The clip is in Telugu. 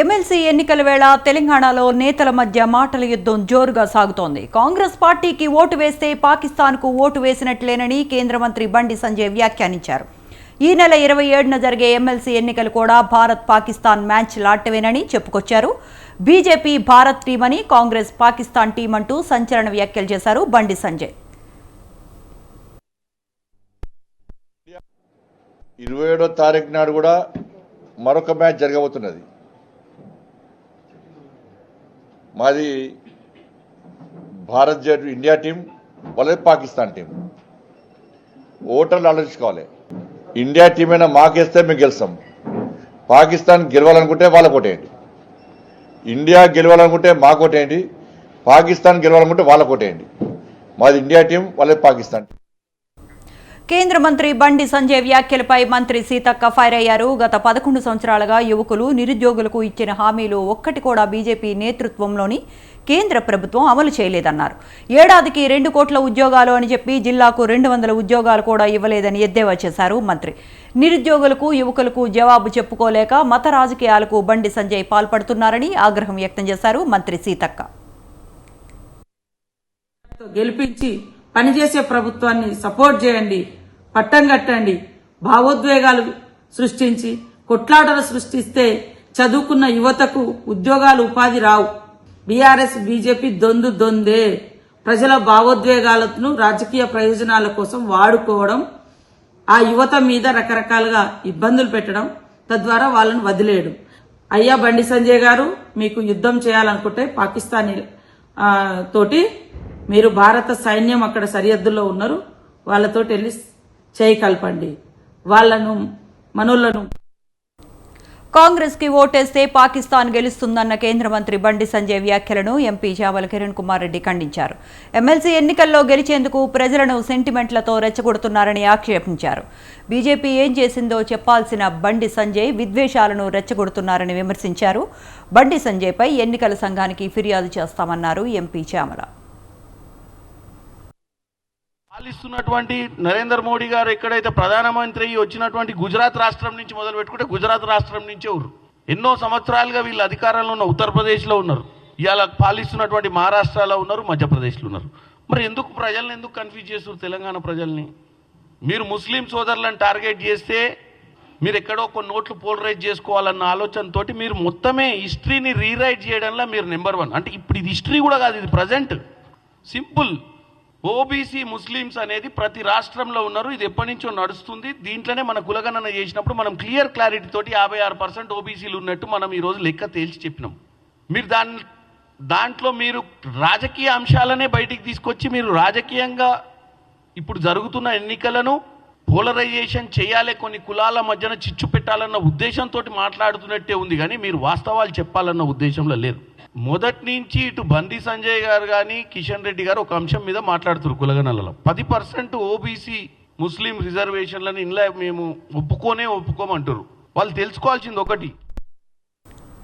ఎమ్మెల్సీ ఎన్నికల వేళ తెలంగాణలో నేతల మధ్య మాటల యుద్ధం జోరుగా సాగుతోంది. కాంగ్రెస్ పార్టీకి ఓటు వేస్తే పాకిస్తాన్కు ఓటు వేసినట్లేనని కేంద్ర మంత్రి బండి సంజయ్ వ్యాఖ్యానించారు. ఈ నెల 27న జరిగే ఎమ్మెల్సీ ఎన్నికలు కూడా భారత్ పాకిస్తాన్ మ్యాచ్ లాంటివేనని చెప్పుకొచ్చారు. బీజేపీ భారత్ టీం అని, కాంగ్రెస్ పాకిస్తాన్ టీం అంటూ సంచలన వ్యాఖ్యలు చేశారు బండి సంజయ్. 27వ తారీఖు నాడు కూడా మరొక మ్యాచ్ జరగబోతున్నది. మాది భారత్ జట్టు ఇండియా టీం వాళ్ళది పాకిస్తాన్ టీం. ఓటర్లు ఆలోచించుకోవాలి. ఇండియా టీం అయినా మాకేస్తే మేము గెలుస్తాం. పాకిస్తాన్ గెలవాలనుకుంటే వాళ్ళకు ఓటేయండి. ఇండియా గెలవాలనుకుంటే మాకు ఓటేయండి. పాకిస్తాన్ గెలవాలనుకుంటే వాళ్ళకు ఓటేయండి. మాది ఇండియా టీం వాళ్ళది పాకిస్తాన్ టీం. కేంద్ర మంత్రి బండి సంజయ్ వ్యాఖ్యలపై మంత్రి సీతక్క ఫైర్ అయ్యారు. గత 11 సంవత్సరాలుగా యువకులు, నిరుద్యోగులకు ఇచ్చిన హామీలు ఒక్కటి కూడా బీజేపీ నేతృత్వంలోని కేంద్ర ప్రభుత్వం అమలు చేయలేదన్నారు. ఏడాదికి 2 కోట్ల ఉద్యోగాలు అని చెప్పి జిల్లాకు 200 ఉద్యోగాలు కూడా ఇవ్వలేదని ఎద్దేవా చేశారు మంత్రి. నిరుద్యోగులకు, యువకులకు జవాబు చెప్పుకోలేక మత రాజకీయాలకు బండి సంజయ్ పాల్పడుతున్నారని ఆగ్రహం వ్యక్తం చేశారు మంత్రి సీతక్క. గెలిపించి పనిచేసే ప్రభుత్వాన్ని సపోర్ట్ చేయండి, పట్టం కట్టండి. భావోద్వేగాలు సృష్టించి కొట్లాటలు సృష్టిస్తే చదువుకున్న యువతకు ఉద్యోగాలు, ఉపాధి రావు. BRS, BJP దొందే. ప్రజల భావోద్వేగాలను రాజకీయ ప్రయోజనాల కోసం వాడుకోవడం, ఆ యువత మీద రకరకాలుగా ఇబ్బందులు పెట్టడం, తద్వారా వాళ్ళను వదిలేయడం. అయ్యా బండి సంజయ్ గారు, మీకు యుద్ధం చేయాలనుకుంటే పాకిస్తాన్ తోటి మీరు భారత సైన్యం అక్కడ సరిహద్దుల్లో ఉన్నారు, వాళ్ళతోటి వెళ్ళి చేయి కలపండి, వాళ్ళను మనోళ్లను. కాంగ్రెస్ కి ఓటేస్తే పాకిస్తాన్ గెలుస్తుందన్న కేంద్ర మంత్రి బండి సంజయ్ వ్యాఖ్యలను ఎంపీ చావల కిరణ్ కుమార్ రెడ్డి ఖండించారు. ఎమ్మెల్సీ ఎన్నికల్లో గెలిచేందుకు ప్రజలను సెంటిమెంట్లతో రెచ్చగొడుతున్నారని ఆక్షేపించారు. బీజేపీ ఏం చేసిందో చెప్పాల్సిన బండి సంజయ్ విద్వేషాలను రెచ్చగొడుతున్నారని విమర్శించారు. బండి సంజయ్పై ఎన్నికల సంఘానికి ఫిర్యాదు చేస్తామన్నారు ఎంపీ చావల. పాలిస్తున్నటువంటి నరేంద్ర మోడీ గారు ఎక్కడైతే ప్రధానమంత్రి వచ్చినటువంటి గుజరాత్ రాష్ట్రం నుంచి మొదలు పెట్టుకుంటే గుజరాత్ రాష్ట్రం నుంచే ఎన్నో సంవత్సరాలుగా వీళ్ళు అధికారంలో ఉన్న ఉత్తరప్రదేశ్లో ఉన్నారు, ఇవాళ పాలిస్తున్నటువంటి మహారాష్ట్రలో ఉన్నారు, మధ్యప్రదేశ్లో ఉన్నారు. మరి ఎందుకు ప్రజల్ని ఎందుకు కన్ఫ్యూజ్ చేస్తారు? తెలంగాణ ప్రజల్ని మీరు ముస్లిం సోదరులను టార్గెట్ చేస్తే మీరు ఎక్కడో కొన్ని నోట్లు పోలరైజ్ చేసుకోవాలన్న ఆలోచనతోటి మీరు మొత్తమే హిస్టరీని రీరైట్ చేయడంలో మీరు నెంబర్ 1. అంటే ఇప్పుడు ఇది హిస్టరీ కూడా కాదు, ఇది ప్రజెంట్. సింపుల్. ఓబీసీ ముస్లిమ్స్ అనేది ప్రతి రాష్ట్రంలో ఉన్నారు, ఇది ఎప్పటి నుంచో నడుస్తుంది. దీంట్లోనే మన కులగణన చేసినప్పుడు మనం క్లారిటీ తోటి 56% ఓబీసీలు ఉన్నట్టు మనం ఈరోజు లెక్క తేల్చి చెప్పినాం. మీరు దాంట్లో మీరు రాజకీయ అంశాలనే బయటికి తీసుకొచ్చి మీరు రాజకీయంగా ఇప్పుడు జరుగుతున్న ఎన్నికలను పోలరైజేషన్ చేయాలి, కొన్ని కులాల మధ్యన చిచ్చు పెట్టాలన్న ఉద్దేశంతో మాట్లాడుతున్నట్టే ఉంది, కానీ మీరు వాస్తవాలు చెప్పాలన్న ఉద్దేశంలో లేరు. మొదటి నుంచి ఇటు బండి సంజయ్ గారు కానీ కిషన్ రెడ్డి గారు ఒక అంశం మీద మాట్లాడుతున్నారు. కులగణనలో 10% ఓబీసీ ముస్లిం రిజర్వేషన్లను ఇంట్లో మేము ఒప్పుకోమంటారు. వాళ్ళు తెలుసుకోవాల్సింది ఒకటి,